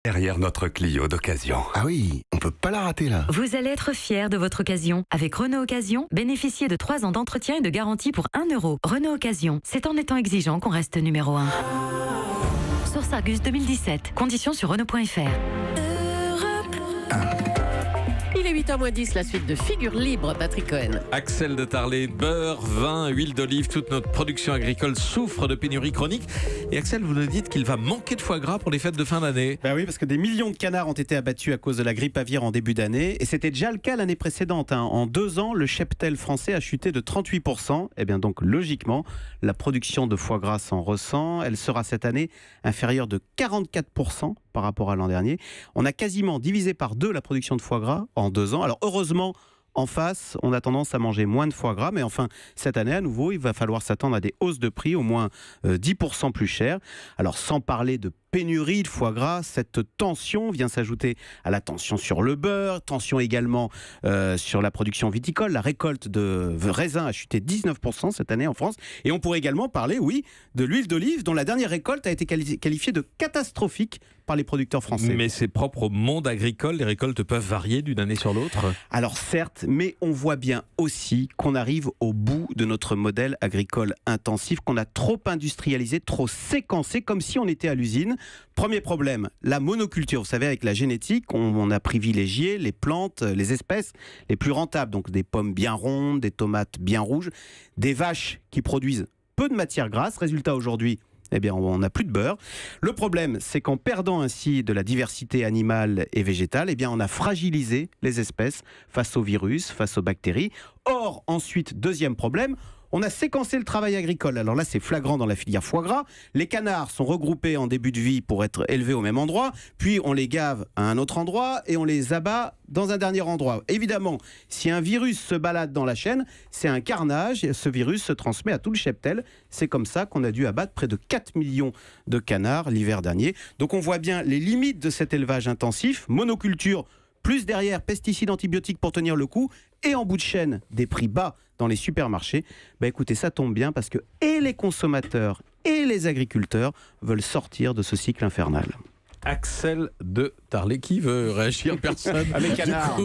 derrière notre Clio d'occasion. Ah oui, on peut pas la rater là. Vous allez être fiers de votre occasion. Avec Renault Occasion, bénéficiez de 3 ans d'entretien et de garantie pour 1 euro. Renault Occasion, c'est en étant exigeant qu'on reste numéro 1. Source Argus 2017. Conditions sur Renault.fr. Il est 8h moins 10, la suite de Figure Libre, Patrick Cohen. Axel de Tarlet, beurre, vin, huile d'olive, toute notre production agricole souffre de pénurie chronique. Et Axel, vous nous dites qu'il va manquer de foie gras pour les fêtes de fin d'année. Ben oui, parce que des millions de canards ont été abattus à cause de la grippe aviaire en début d'année. Et c'était déjà le cas l'année précédente. En 2 ans, le cheptel français a chuté de 38%. Et bien donc, logiquement, la production de foie gras s'en ressent. Elle sera cette année inférieure de 44% par rapport à l'an dernier. On a quasiment divisé par 2 la production de foie gras en 2 ans. Alors heureusement, en face, on a tendance à manger moins de foie gras, mais enfin, cette année, à nouveau, il va falloir s'attendre à des hausses de prix, au moins 10% plus chères. Alors, sans parler de pénurie de foie gras, cette tension vient s'ajouter à la tension sur le beurre, tension également sur la production viticole. La récolte de raisins a chuté 19% cette année en France. Et on pourrait également parler, oui, de l'huile d'olive, dont la dernière récolte a été qualifiée de catastrophique par les producteurs français. Mais c'est propre au monde agricole, les récoltes peuvent varier d'une année sur l'autre. Alors certes, mais on voit bien aussi qu'on arrive au bout de notre modèle agricole intensif, qu'on a trop industrialisé, trop séquencé, comme si on était à l'usine. Premier problème, la monoculture. Vous savez, avec la génétique, on a privilégié les plantes, les espèces les plus rentables. Donc des pommes bien rondes, des tomates bien rouges, des vaches qui produisent peu de matière grasse. Résultat aujourd'hui, eh bien, on n'a plus de beurre. Le problème, c'est qu'en perdant ainsi de la diversité animale et végétale, eh bien, on a fragilisé les espèces face aux virus, face aux bactéries. Or, ensuite, deuxième problème, on a séquencé le travail agricole. Alors là, c'est flagrant dans la filière foie gras. Les canards sont regroupés en début de vie pour être élevés au même endroit. Puis, on les gave à un autre endroit et on les abat dans un dernier endroit. Évidemment, si un virus se balade dans la chaîne, c'est un carnage. Et ce virus se transmet à tout le cheptel. C'est comme ça qu'on a dû abattre près de 4 millions de canards l'hiver dernier. Donc, on voit bien les limites de cet élevage intensif. Monoculture, plus derrière pesticides, antibiotiques pour tenir le coup, et en bout de chaîne, des prix bas dans les supermarchés. Écoutez, ça tombe bien parce que et les consommateurs et les agriculteurs veulent sortir de ce cycle infernal. Axel de Tarlet, qui veut réagir? Personne. Avec canards.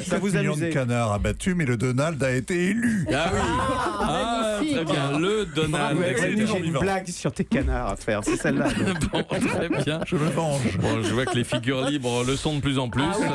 Ça vous amuse? De canards abattus, mais le Donald a été élu. Ah oui. Très bien. Le Donald. J'ai une blague sur tes canards à faire, c'est celle-là. Bon, très bien. Je me venge. Bon, je vois que les figures libres le sont de plus en plus. Ah oui.